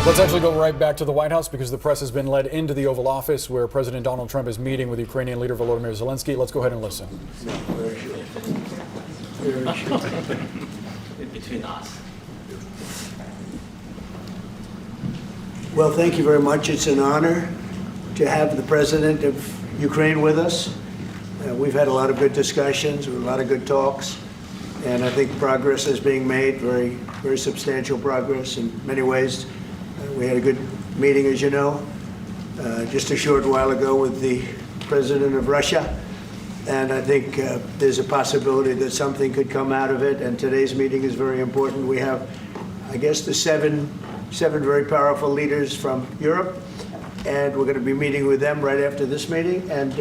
Let's actually go right back to the White House because the press has been led into the Oval Office where President Donald Trump is meeting with Ukrainian leader Volodymyr Zelensky. Let's go ahead and listen. Between us. Well, thank you very much. It's an honor to have the President of Ukraine with us. We've had a lot of good discussions, a lot of good talks, and I think progress is being made, very substantial progress in many ways. We had a good meeting, as you know, just a short while ago with the President of Russia, and I think there's a possibility that something could come out of it, and today's meeting is very important. We have, I guess, the seven very powerful leaders from Europe, and we're going to be meeting with them right after this meeting, and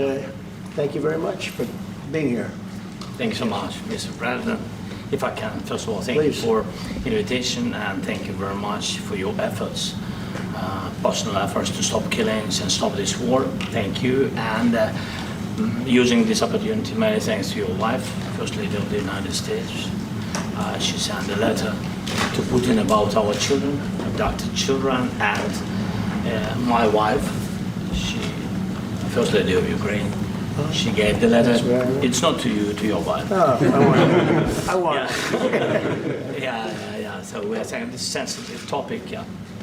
thank you very much for being here. Thank you so much, Mr. President. If I can, first of all, thank Please. you for invitation and thank you very much for your efforts, personal efforts to stop killings and stop this war. Thank you. And using this opportunity, many thanks to your wife, First Lady of the United States. She sent a letter to Putin about our children, abducted children, and my wife, she, First Lady of Ukraine, she gave the letter. Right. It's not to you, to your wife. Oh, I want it. Yeah. So we are saying this sensitive topic.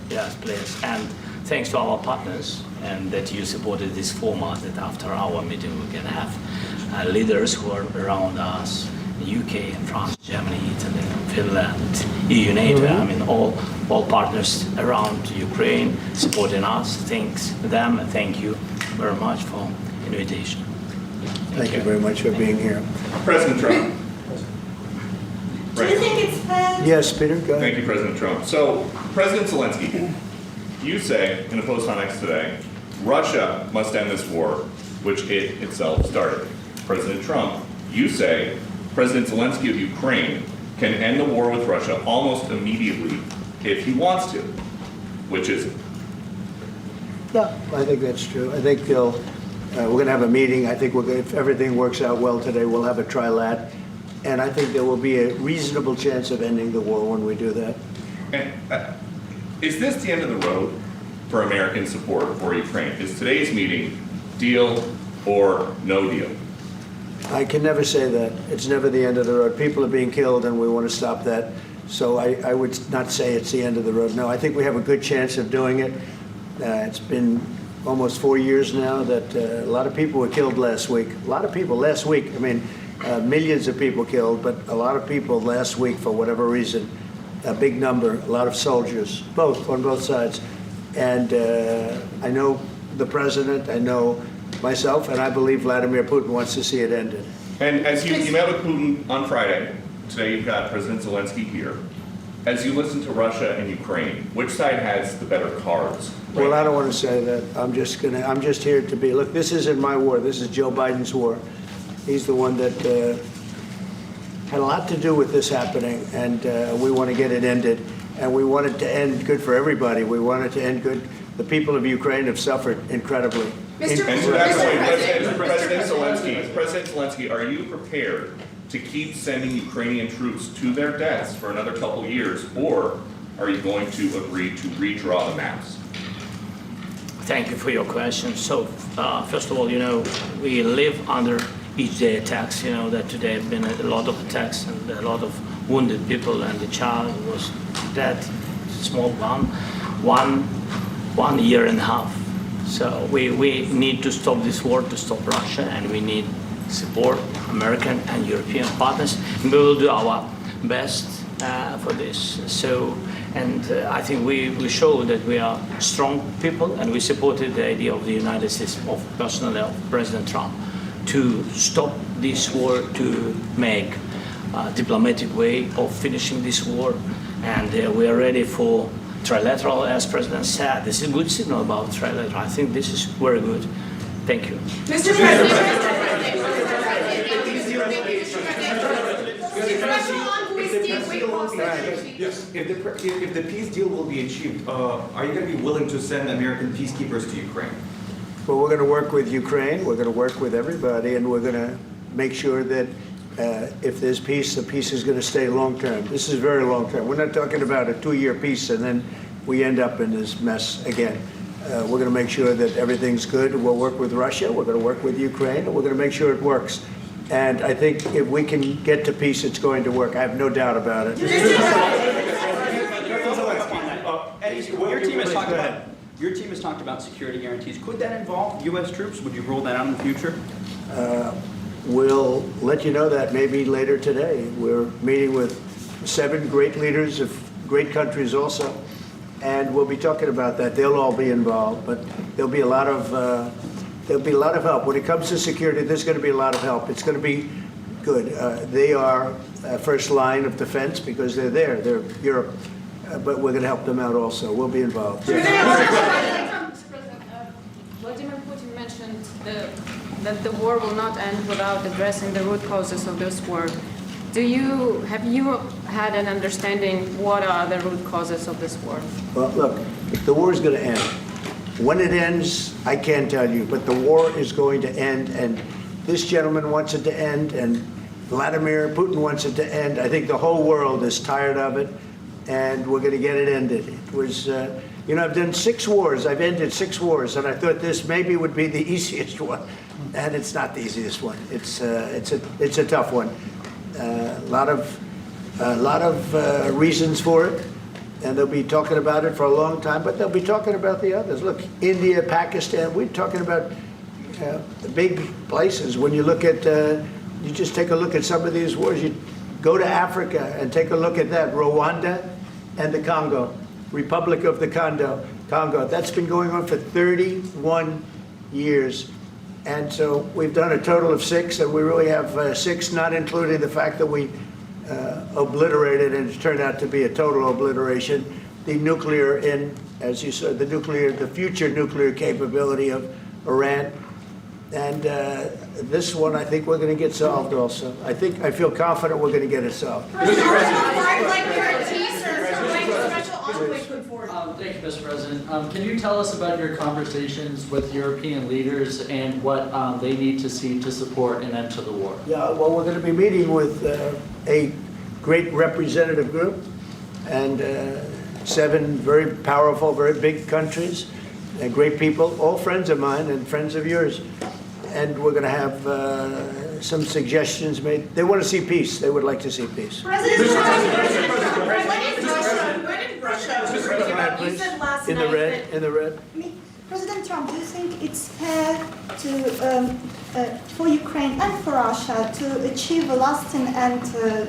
Yes, please. And thanks to our partners and that you supported this format. That after our meeting we can have leaders who are around us, the UK, France, Germany, Italy, Finland, EU, NATO. I mean, all partners around Ukraine supporting us. Thanks to them, and thank you very much for invitation. Thank you very much for being here. President Trump. Do you think it's fair? Yes, Peter, go ahead. Thank you, President Trump. So, President Zelensky, you say in a post on X today, Russia must end this war, which it itself started. President Trump, you say President Zelensky of Ukraine can end the war with Russia almost immediately if he wants to, which is it? No, I think that's true. I think we're going to have a meeting. I think if everything works out well today, we'll have a trilat. And I think there will be a reasonable chance of ending the war when we do that. And is this the end of the road for American support for Ukraine? Is today's meeting deal or no deal? I can never say that. It's never the end of the road. People are being killed, and we want to stop that. So I would not say it's the end of the road. No, I think we have a good chance of doing it. It's been almost 4 years now that a lot of people were killed last week. A lot of people last week. I mean, millions of people killed, but a lot of people last week for whatever reason. A big number, a lot of soldiers, on both sides. And I know the president, I know myself, and I believe Vladimir Putin wants to see it ended. And as you met with Putin on Friday, today you've got President Zelensky here. As you listen to Russia and Ukraine, which side has the better cards? Well, I don't want to say that. I'm just here to be. Look, this isn't my war. This is Joe Biden's war. He's the one that had a lot to do with this happening, and we want to get it ended. And we want it to end good for everybody. We want it to end good. The people of Ukraine have suffered incredibly. And to that point, President Zelensky, are you prepared to keep sending Ukrainian troops to their deaths for another couple years, or are you going to agree to redraw the maps? Thank you for your question. So, first of all, we live under each day attacks. You know that today have been a lot of attacks and a lot of wounded people, and the child was dead, small one year and a half. So we need to stop this war, to stop Russia, and we need support American and European partners. And we will do our best for this. So, and I think we show that we are strong people, and we supported the idea of the United States, personally of President Trump, to stop this war, to make a diplomatic way of finishing this war. And we are ready for trilateral, as President said. This is a good signal about trilateral. I think this is very good. Thank you. Mr. President. Yes, if the peace deal will be achieved, are you going to be willing to send American peacekeepers to Ukraine? Well, we're going to work with Ukraine. We're going to work with everybody, and we're going to make sure that if there's peace, the peace is going to stay long term. This is very long term. We're not talking about a 2-year peace and then we end up in this mess again. We're going to make sure that everything's good. We'll work with Russia. We're going to work with Ukraine. And we're going to make sure it works. And I think if we can get to peace, it's going to work. I have no doubt about it. Your team has talked about security guarantees. Could that involve U.S. troops? Would you roll that out in the future? We'll let you know that maybe later today. We're meeting with 7 great leaders of great countries also, and we'll be talking about that. They'll all be involved, but there'll be a lot of help. When it comes to security, there's going to be a lot of help. It's going to be good. They are first line of defense because they're there. They're Europe. But we're going to help them out also. We'll be involved. Mr. President, Vladimir Putin mentioned that the war will not end without addressing the root causes of this war. Have you had an understanding what are the root causes of this war? Well, look, the war is going to end. When it ends, I can't tell you, but the war is going to end, and this gentleman wants it to end, and Vladimir Putin wants it to end. I think the whole world is tired of it, and we're going to get it ended. It was, I've done 6 wars. I've ended 6 wars, and I thought this maybe would be the easiest one, and it's not the easiest one. It's a tough one. A lot of reasons for it, and they'll be talking about it for a long time. But they'll be talking about the others. Look, India, Pakistan. We're talking about the big places. When you look at, you just take a look at some of these wars. You go to Africa and take a look at that. Rwanda and the Congo, Republic of the Congo. That's been going on for 31 years. And so we've done a total of 6, and we really have 6, not including the fact that we obliterated, and it turned out to be a total obliteration, the nuclear, as you said, the future nuclear capability of Iran. And this one, I think we're going to get solved also. I feel confident we're going to get it solved. Thank you, Mr. President. Can you tell us about your conversations with European leaders and what they need to see to support an end to the war? Yeah, well, we're going to be meeting with a great representative group and 7 very powerful, very big countries, and great people, all friends of mine and friends of yours. And we're going to have some suggestions made. They want to see peace. They would like to see peace. President Trump, when did Russia, you said last In night the red, in the red. President Trump, do you think it's fair for Ukraine and for Russia to achieve a lasting and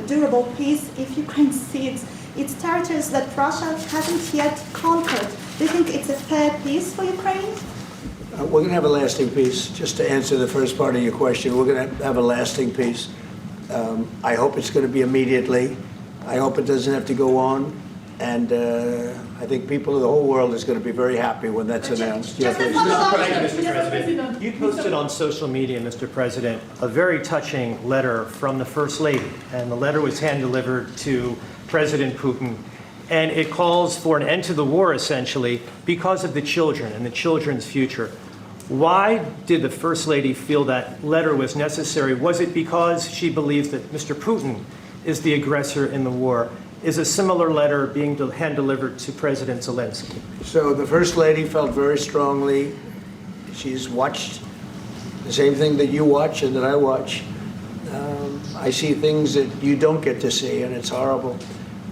durable peace if Ukraine cedes its territories that Russia hasn't yet conquered? Do you think it's a fair peace for Ukraine? We're going to have a lasting peace. Just to answer the first part of your question, we're going to have a lasting peace. I hope it's going to be immediately. I hope it doesn't have to go on. And I think people of the whole world is going to be very happy when that's announced. You posted on social media, Mr. President, a very touching letter from the First Lady. And the letter was hand-delivered to President Putin. And it calls for an end to the war, essentially, because of the children and the children's future. Why did the First Lady feel that letter was necessary? Was it because she believes that Mr. Putin is the aggressor in the war? Is a similar letter being hand-delivered to President Zelensky? So the First Lady felt very strongly. She's watched the same thing that you watch and that I watch. I see things that you don't get to see, and it's horrible.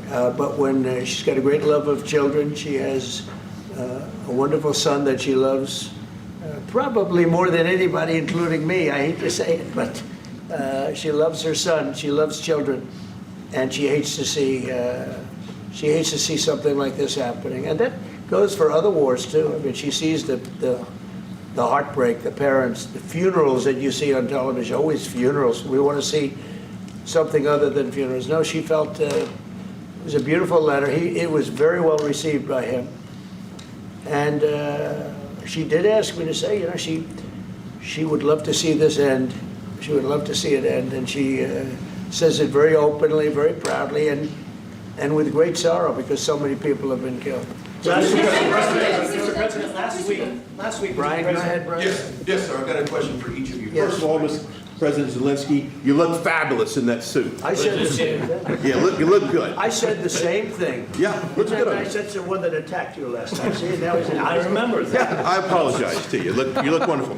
But when she's got a great love of children, she has a wonderful son that she loves, probably more than anybody, including me. I hate to say it, but she loves her son. She loves children, and she hates to see something like this happening. And that goes for other wars too. I mean, she sees the heartbreak, the parents, the funerals that you see on television. Always funerals. We want to see something other than funerals. No, she felt. It was a beautiful letter. It was very well received by him. And she did ask me to say, she would love to see this end. She would love to see it end. And she says it very openly, very proudly, and with great sorrow because so many people have been killed. Mr. President, last week, Brian, go ahead, Brian. Yes, sir. I've got a question for each of you. Yes. First of all, President Zelensky, you look fabulous in that suit. I said the same thing. Yeah, you look good. I said the same thing. Yeah, looks good on I you. said the one that attacked you last time. See, now he's in. I remember that. Yeah, I apologize to you. You look wonderful.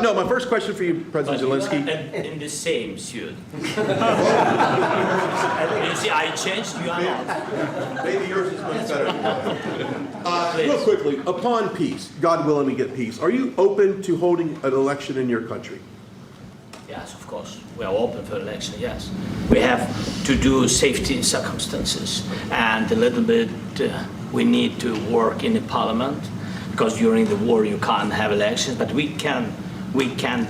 No, my first question for you, President Zelensky. In the same suit. You see, I changed, you are not. Maybe yours is much better than mine. Real quickly, upon peace, God willing we get peace, are you open to holding an election in your country? Yes, of course. We are open for election, yes. We have to do safety circumstances, and a little bit we need to work in the parliament, because during the war you can't have elections, but we can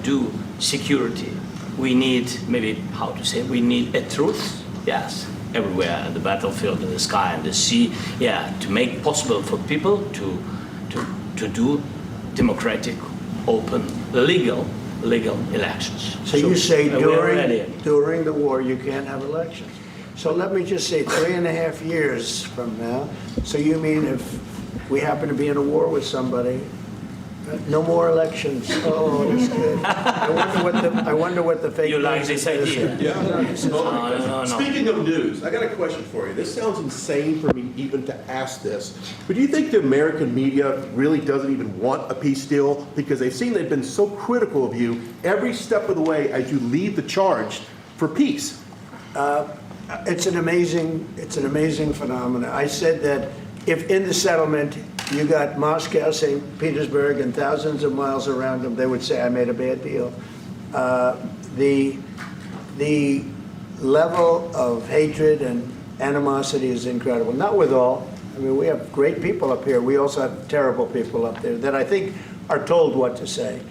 do security. We need, maybe, how to say, we need a truth, yes, everywhere, in the battlefield, in the sky, in the sea, yeah, to make possible for people to do democratic, open, legal elections. So you say we are ready. during the war you can't have elections. So let me just say 3.5 years from now. So you mean if we happen to be in a war with somebody, no more elections? Oh, that's good. I wonder what the fake You like news this is. idea? Yeah. No. Speaking of news, I got a question for you. This sounds insane for me even to ask this, but do you think the American media really doesn't even want a peace deal because they've seen they've been so critical of you every step of the way as you lead the charge for peace? It's an amazing phenomenon. I said that if in the settlement you got Moscow, St. Petersburg, and thousands of miles around them, they would say I made a bad deal. The level of hatred and animosity is incredible. Not with all. I mean, we have great people up here. We also have terrible people up there that I think are told what to say.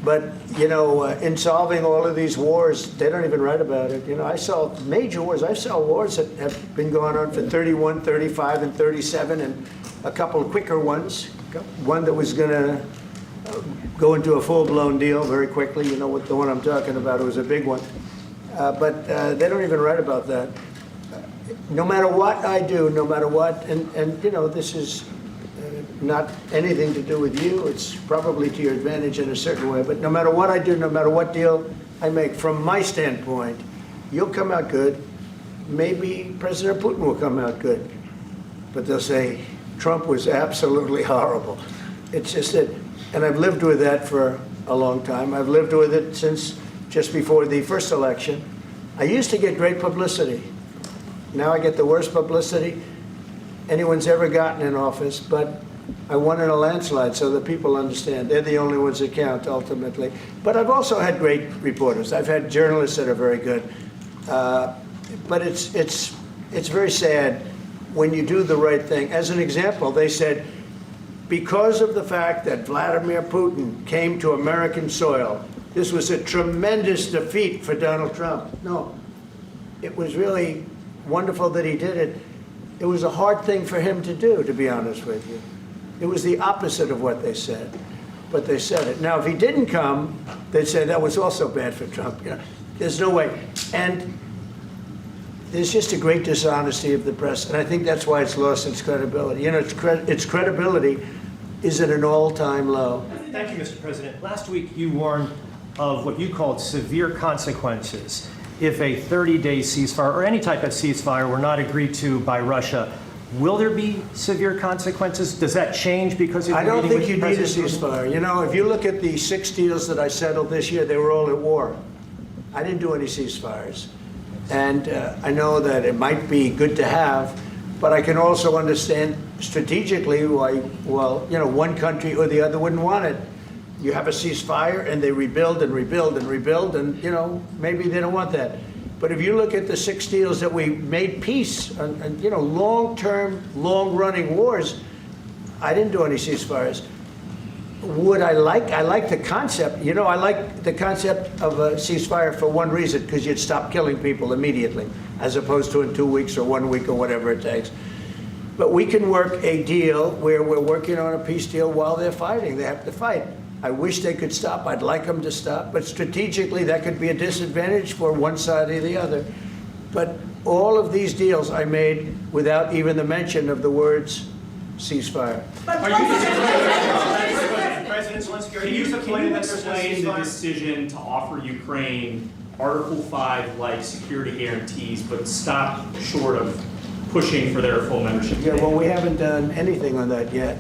But, in solving all of these wars, they don't even write about it. I saw major wars. I saw wars that have been going on for 31, 35, and 37, and a couple of quicker ones. One that was going to go into a full-blown deal very quickly. You know what the one I'm talking about. It was a big one. But they don't even write about that. No matter what I do, no matter what, and this is not anything to do with you. It's probably to your advantage in a certain way. But no matter what I do, no matter what deal I make, from my standpoint, you'll come out good. Maybe President Putin will come out good. But they'll say, Trump was absolutely horrible. It's just that, and I've lived with that for a long time. I've lived with it since just before the first election. I used to get great publicity. Now I get the worst publicity anyone's ever gotten in office, but I won in a landslide, so that people understand. They're the only ones that count, ultimately. But I've also had great reporters. I've had journalists that are very good. But it's very sad when you do the right thing. As an example, they said, because of the fact that Vladimir Putin came to American soil, this was a tremendous defeat for Donald Trump. No, it was really wonderful that he did it. It was a hard thing for him to do, to be honest with you. It was the opposite of what they said, but they said it. Now, if he didn't come, they'd say that was also bad for Trump. There's no way. And there's just a great dishonesty of the press, and I think that's why it's lost its credibility. Its credibility is at an all-time low. Thank you, Mr. President. Last week, you warned of what you called severe consequences if a 30-day ceasefire or any type of ceasefire were not agreed to by Russia. Will there be severe consequences? Does that change because of I don't think with you need a ceasefire. If you look at the 6 deals that I settled this year, they were all at war. I didn't do any ceasefires. And I know that it might be good to have, but I can also understand strategically why, one country or the other wouldn't want it. You have a ceasefire and they rebuild and rebuild and rebuild, and maybe they don't want that. But if you look at the 6 deals that we made peace and long-term, long-running wars, I didn't do any ceasefires. Would I like the concept. I like the concept of a ceasefire for one reason, because you'd stop killing people immediately, as opposed to in 2 weeks or 1 week or whatever it takes. But we can work a deal where we're working on a peace deal while they're fighting. They have to fight. I wish they could stop. I'd like them to stop. But strategically, that could be a disadvantage for one side or the other. But all of these deals I made without even the mention of the words ceasefire. But President Zelensky, are Can you you disappointed that there's no explain the ceasefire? decision to offer Ukraine Article 5-like security guarantees, but stop short of pushing for their full membership? Yeah, well, we haven't done anything on that yet.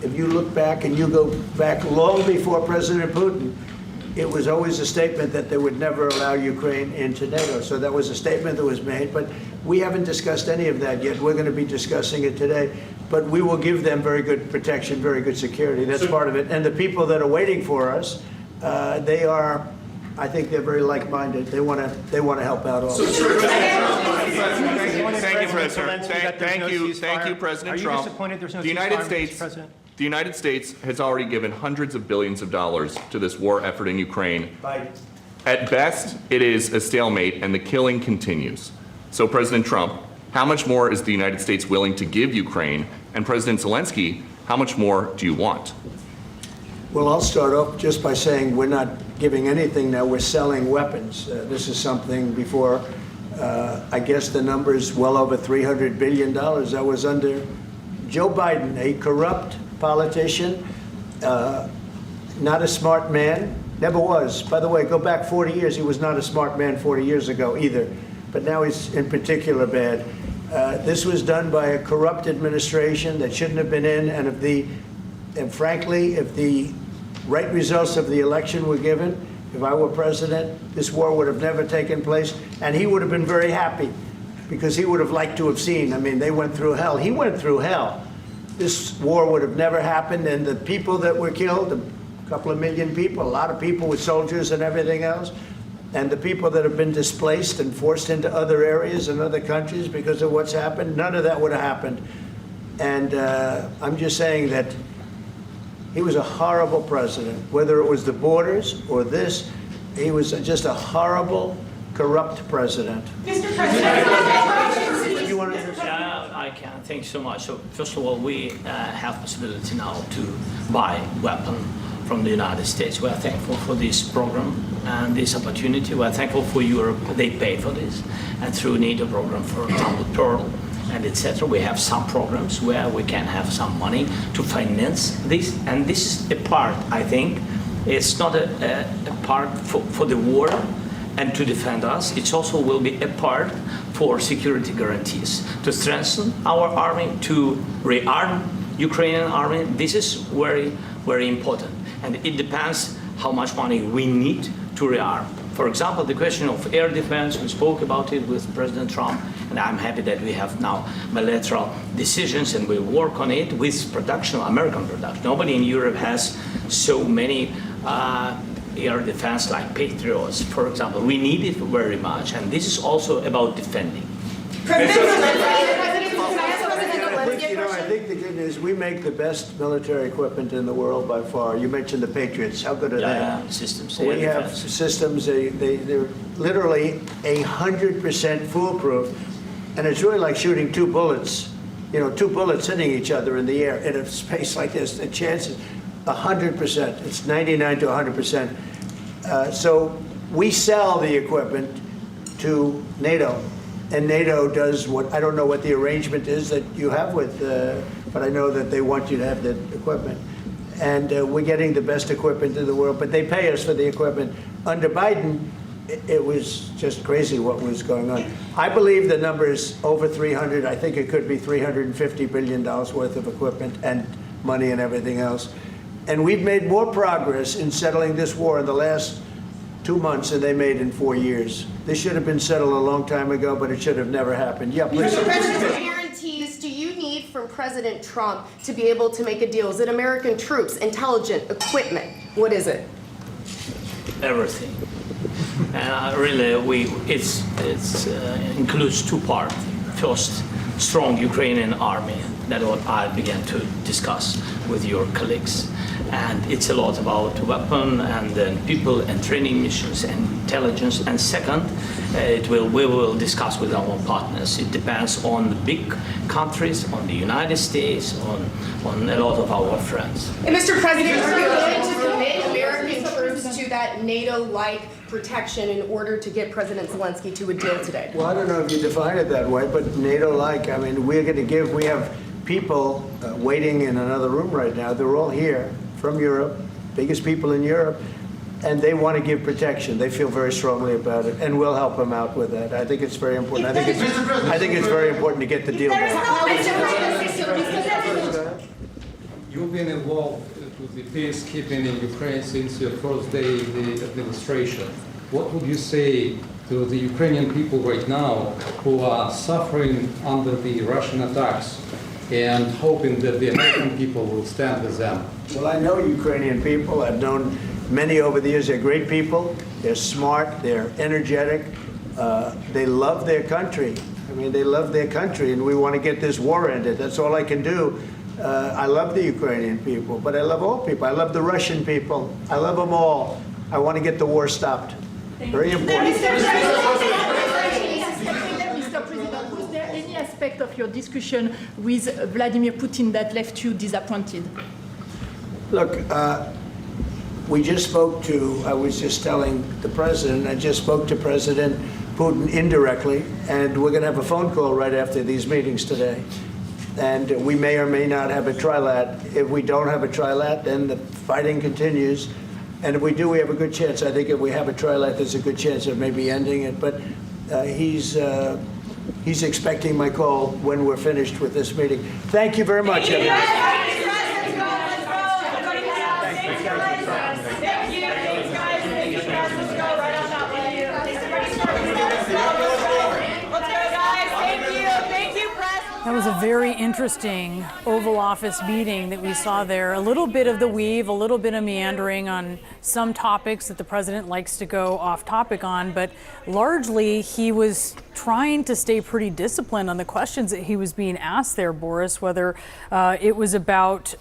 If you look back and you go back long before President Putin, it was always a statement that they would never allow Ukraine into NATO. So that was a statement that was made, but we haven't discussed any of that yet. We're going to be discussing it today. But we will give them very good protection, very good security. That's part of it. And the people that are waiting for us, they are, I think they're very like-minded. They want to help out also. Thank you, President. Thank you, President Trump. Are you disappointed there's no The United ceasefire, Mr. States, President? the United States has already given hundreds of billions of dollars to this war effort in Ukraine. At best, it is a stalemate, and the killing continues. So, President Trump, how much more is the United States willing to give Ukraine? And President Zelensky, how much more do you want? Well, I'll start off just by saying we're not giving anything now. We're selling weapons. This is something before, I guess the number is well over $300 billion. That was under Joe Biden, a corrupt politician, not a smart man, never was. By the way, go back 40 years, he was not a smart man 40 years ago either, but now he's in particular bad. This was done by a corrupt administration that shouldn't have been in, and frankly, if the right results of the election were given, if I were president, this war would have never taken place, and he would have been very happy because he would have liked to have seen. I mean, they went through hell. He went through hell. This war would have never happened, and the people that were killed, a couple of million people, a lot of people with soldiers and everything else, and the people that have been displaced and forced into other areas and other countries because of what's happened, none of that would have happened. And I'm just saying that he was a horrible president, whether it was the borders or this. He was just a horrible, corrupt president. Mr. President, You want to Yeah, I can. Thank you so much. So first of all, we have possibility now to buy weapon from the United States. We are thankful for this program and this opportunity. We are thankful for Europe. They pay for this. And through NATO program, for example, Pearl and etc., we have some programs where we can have some money to finance this. And this is a part, I think, it's not a part for the war and to defend us. It also will be a part for security guarantees, to strengthen our army, to rearm Ukrainian army. This is very, very important. And it depends how much money we need to rearm. For example, the question of air defense, we spoke about it with President Trump, and I'm happy that we have now bilateral decisions and we work on it with production, American production. Nobody in Europe has so many air defense like Patriots, for example. We need it very much, and this is also about defending. I think the good news, we make the best military equipment in the world by far. You mentioned the Patriots. How good are they? Systems. We have systems, they're literally 100% foolproof. And it's really like shooting two bullets, two bullets hitting each other in the air in a space like this. The chance is 100%. It's 99 to 100%. So we sell the equipment to NATO. And NATO does what, I don't know what the arrangement is that you have with, but I know that they want you to have the equipment. And we're getting the best equipment in the world, but they pay us for the equipment. Under Biden, it was just crazy what was going on. I believe the number is over 300. I think it could be $350 billion worth of equipment and money and everything else. And we've made more progress in settling this war in the last 2 months than they made in 4 years. This should have been settled a long time ago, but it should have never happened. Yeah, please. Mr. President, what guarantees do you need from President Trump to be able to make a deal? Is it American troops, intelligence, equipment? What is it? Everything. And really, it includes two parts. First, strong Ukrainian army. That's what I began to discuss with your colleagues. And it's a lot about weapon and then people and training missions and intelligence. And second, we will discuss with our partners. It depends on the big countries, on the United States, on a lot of our friends. And Mr. President, are you willing to commit American troops to that NATO-like protection in order to get President Zelensky to a deal today? Well, I don't know if you define it that way, but NATO-like, I mean, we have people waiting in another room right now. They're all here from Europe, biggest people in Europe, and they want to give protection. They feel very strongly about it, and we'll help them out with that. I think it's very important. I think it's very important to get the deal done. You've been involved with the peacekeeping in Ukraine since your first day in the administration. What would you say to the Ukrainian people right now who are suffering under the Russian attacks and hoping that the American people will stand with them? Well, I know Ukrainian people. I've known many over the years. They're great people. They're smart. They're energetic. They love their country. I mean, they love their country, and we want to get this war ended. That's all I can do. I love the Ukrainian people, but I love all people. I love the Russian people. I love them all. I want to get the war stopped. Very important. Mr. President, was there any aspect of your discussion with Vladimir Putin that left you disappointed? Look, we just spoke to, I was just telling the president, I just spoke to President Putin indirectly, and we're going to have a phone call right after these meetings today. And we may or may not have a trilat. If we don't have a trilat, then the fighting continues. And if we do, we have a good chance. I think if we have a trilat, there's a good chance of maybe ending it. But he's expecting my call when we're finished with this meeting. Thank you very much, everyone. That was a very interesting Oval Office meeting that we saw there. A little bit of the weave, a little bit of meandering on some topics that the president likes to go off topic on, but largely he was trying to stay pretty disciplined on the questions that he was being asked there, Boris, whether it was about,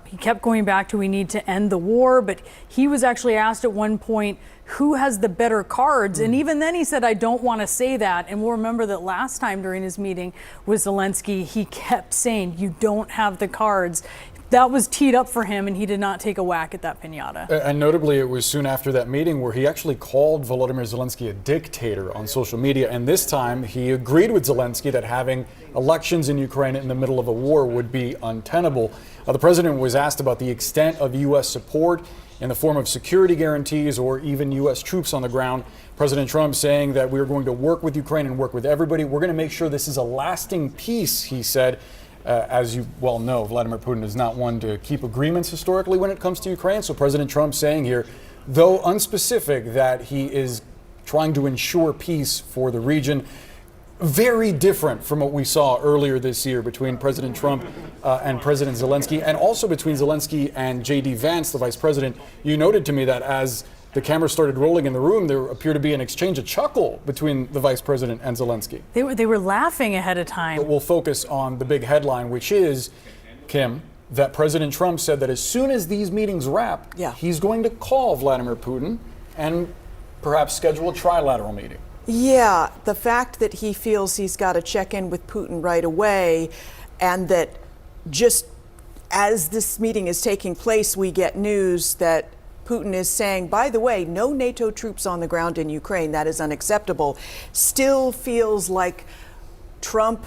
he kept going back to we need to end the war, but he was actually asked at one point, who has the better cards? And even then he said, I don't want to say that. And we'll remember that last time during his meeting with Zelensky, he kept saying, you don't have the cards. That was teed up for him, and he did not take a whack at that piñata. And notably, it was soon after that meeting where he actually called Volodymyr Zelensky a dictator on social media. And this time, he agreed with Zelensky that having elections in Ukraine in the middle of a war would be untenable. The president was asked about the extent of U.S. support in the form of security guarantees or even U.S. troops on the ground. President Trump saying that we're going to work with Ukraine and work with everybody. We're going to make sure this is a lasting peace, he said. As you well know, Vladimir Putin is not one to keep agreements historically when it comes to Ukraine. So President Trump saying here, though unspecific, that he is trying to ensure peace for the region. Very different from what we saw earlier this year between President Trump and President Zelensky, and also between Zelensky and J.D. Vance, the vice president. You noted to me that as the camera started rolling in the room, there appeared to be an exchange, a chuckle between the vice president and Zelensky. They were laughing ahead of time. But we'll focus on the big headline, which is, Kim, that President Trump said that as soon as these meetings wrap, he's going to call Vladimir Putin and perhaps schedule a trilateral meeting. Yeah, the fact that he feels he's got to check in with Putin right away, and that just as this meeting is taking place, we get news that Putin is saying, by the way, no NATO troops on the ground in Ukraine, that is unacceptable, still feels like Trump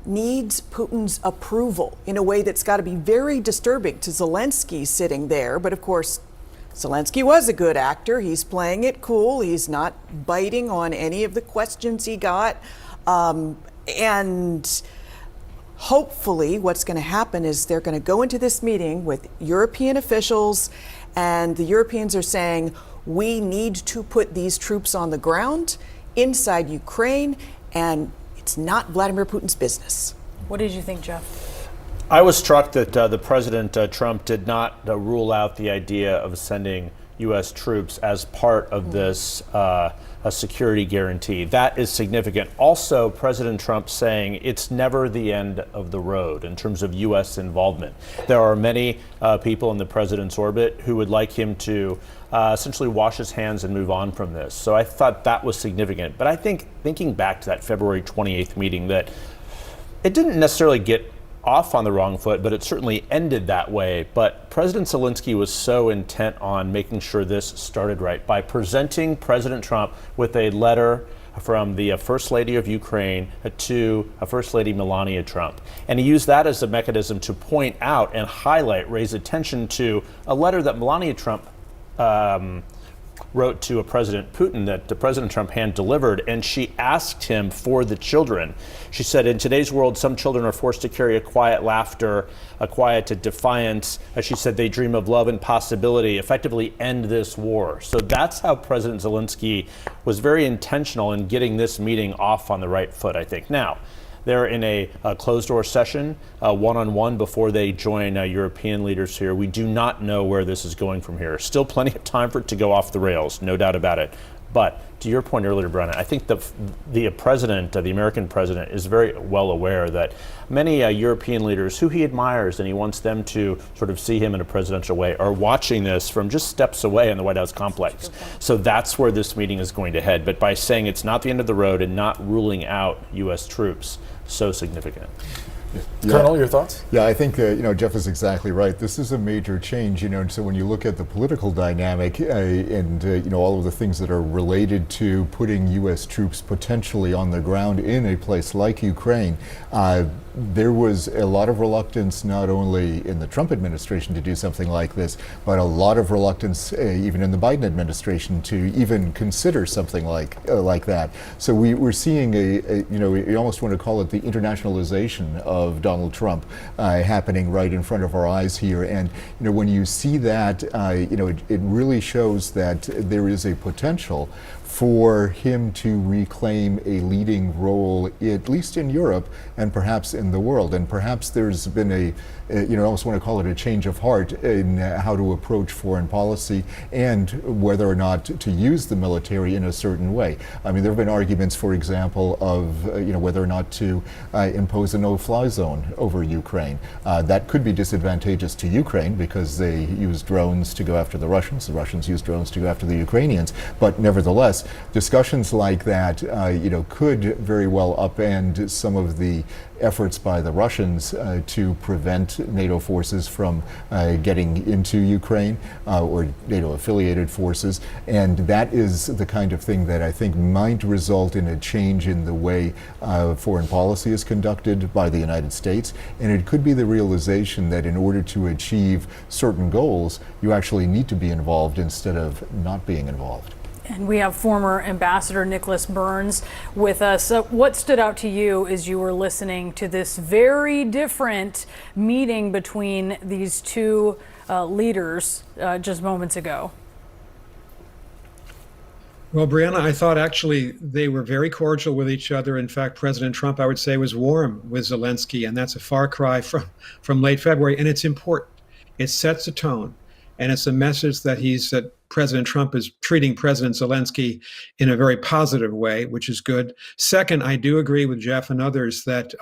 needs Putin's approval in a way that's got to be very disturbing to Zelensky sitting there. But of course, Zelensky was a good actor. He's playing it cool. He's not biting on any of the questions he got. And hopefully what's going to happen is they're going to go into this meeting with European officials, and the Europeans are saying, we need to put these troops on the ground inside Ukraine, and it's not Vladimir Putin's business. What did you think, Jeff? I was struck that the President Trump did not rule out the idea of sending U.S. troops as part of this a security guarantee. That is significant. Also, President Trump saying it's never the end of the road in terms of U.S. involvement. There are many people in the president's orbit who would like him to essentially wash his hands and move on from this. So I thought that was significant. But I think, thinking back to that February 28th meeting, that it didn't necessarily get off on the wrong foot, but it certainly ended that way. But President Zelensky was so intent on making sure this started right by presenting President Trump with a letter from the First Lady of Ukraine to First Lady Melania Trump. And he used that as a mechanism to point out and highlight, raise attention to a letter that Melania Trump wrote to President Putin that President Trump hand-delivered, and she asked him for the children. She said, in today's world, some children are forced to carry a quiet laughter, a quiet defiance. As she said, they dream of love and possibility, effectively end this war. So that's how President Zelensky was very intentional in getting this meeting off on the right foot, I think. Now, they're in a closed-door session, one-on-one, before they join European leaders here. We do not know where this is going from here. Still plenty of time for it to go off the rails, no doubt about it. But to your point earlier, Brennan, I think the president, the American president, is very well aware that many European leaders who he admires and he wants them to sort of see him in a presidential way are watching this from just steps away in the White House complex. So that's where this meeting is going to head. But by saying it's not the end of the road and not ruling out U.S. troops, so significant. Colonel, your thoughts? Yeah, I think Jeff is exactly right. This is a major change, and so when you look at the political dynamic and all of the things that are related to putting U.S. troops potentially on the ground in a place like Ukraine, there was a lot of reluctance not only in the Trump administration to do something like this, but a lot of reluctance even in the Biden administration to even consider something like that. So we're seeing you almost want to call it the internationalization of Donald Trump happening right in front of our eyes here. And when you see that, it really shows that there is a potential for him to reclaim a leading role, at least in Europe and perhaps in the world. And perhaps there's been I almost want to call it a change of heart in how to approach foreign policy and whether or not to use the military in a certain way. I mean, there have been arguments, for example, of whether or not to impose a no-fly zone over Ukraine. That could be disadvantageous to Ukraine because they use drones to go after the Russians use drones to go after the Ukrainians. But nevertheless, discussions like that could very well upend some of the efforts by the Russians to prevent NATO forces from getting into Ukraine or NATO-affiliated forces. And that is the kind of thing that I think might result in a change in the way foreign policy is conducted by the United States. And it could be the realization that in order to achieve certain goals, you actually need to be involved instead of not being involved. And we have former Ambassador Nicholas Burns with us. What stood out to you as you were listening to this very different meeting between these two leaders just moments ago? Well, Brianna, I thought actually they were very cordial with each other. In fact, President Trump, I would say, was warm with Zelensky, and that's a far cry from late February. And it's important. It sets a tone, and it's a message that President Trump is treating President Zelensky in a very positive way, which is good. Second, I do agree with Jeff and others that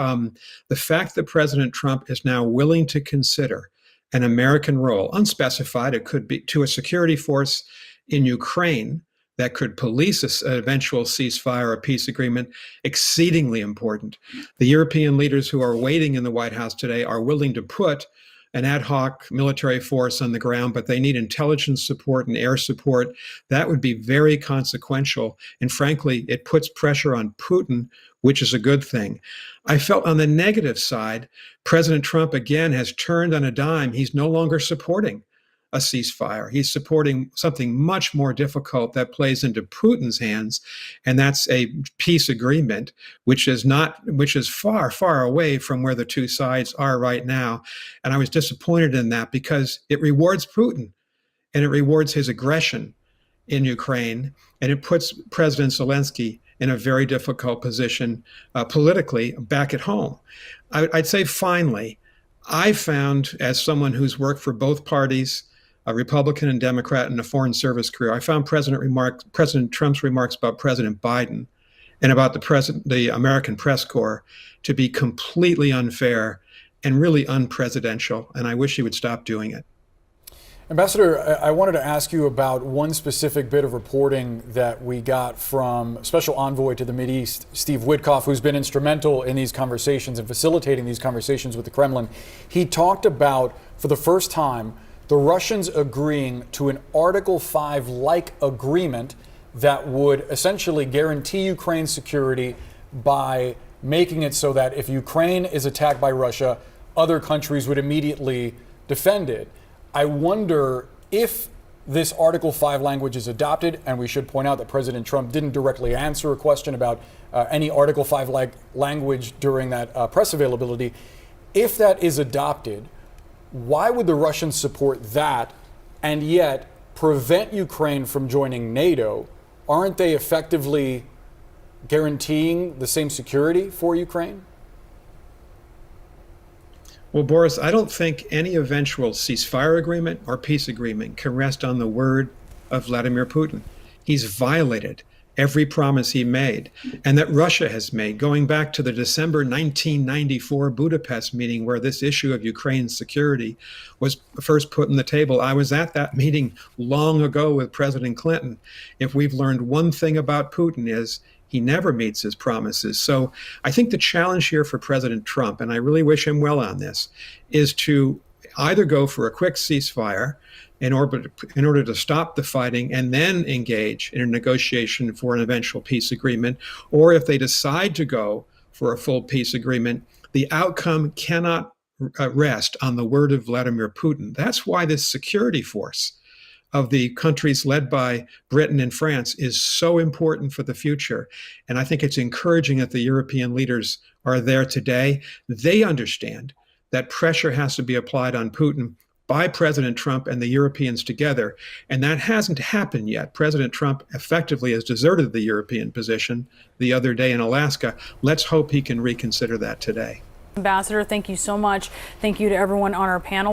the fact that President Trump is now willing to consider an American role, unspecified, it could be to a security force in Ukraine that could police an eventual ceasefire or peace agreement, exceedingly important. The European leaders who are waiting in the White House today are willing to put an ad hoc military force on the ground, but they need intelligence support and air support. That would be very consequential. And frankly, it puts pressure on Putin, which is a good thing. I felt on the negative side, President Trump again has turned on a dime. He's no longer supporting a ceasefire. He's supporting something much more difficult that plays into Putin's hands, and that's a peace agreement, which is far, far away from where the two sides are right now. And I was disappointed in that because it rewards Putin and it rewards his aggression in Ukraine, and it puts President Zelensky in a very difficult position politically back at home. I'd say finally, I found, as someone who's worked for both parties, a Republican and Democrat in a foreign service career, I found President Trump's remarks about President Biden and about the American press corps to be completely unfair and really unpresidential, and I wish he would stop doing it. Ambassador, I wanted to ask you about one specific bit of reporting that we got from Special Envoy to the Mideast, Steve Witkoff, who's been instrumental in these conversations and facilitating these conversations with the Kremlin. He talked about, for the first time, the Russians agreeing to an Article 5-like agreement that would essentially guarantee Ukraine's security by making it so that if Ukraine is attacked by Russia, other countries would immediately defend it. I wonder if this Article 5 language is adopted, and we should point out that President Trump didn't directly answer a question about any Article 5 language during that press availability. If that is adopted, why would the Russians support that and yet prevent Ukraine from joining NATO? Aren't they effectively guaranteeing the same security for Ukraine? Well, Boris, I don't think any eventual ceasefire agreement or peace agreement can rest on the word of Vladimir Putin. He's violated every promise he made and that Russia has made, going back to the December 1994 Budapest meeting where this issue of Ukraine's security was first put on the table. I was at that meeting long ago with President Clinton. If we've learned one thing about Putin is he never meets his promises. So I think the challenge here for President Trump, and I really wish him well on this, is to either go for a quick ceasefire in order to stop the fighting and then engage in a negotiation for an eventual peace agreement, or if they decide to go for a full peace agreement, the outcome cannot rest on the word of Vladimir Putin. That's why this security force of the countries led by Britain and France is so important for the future. And I think it's encouraging that the European leaders are there today. They understand that pressure has to be applied on Putin by President Trump and the Europeans together. And that hasn't happened yet. President Trump effectively has deserted the European position the other day in Alaska. Let's hope he can reconsider that today. Ambassador, thank you so much. Thank you to everyone on our panel.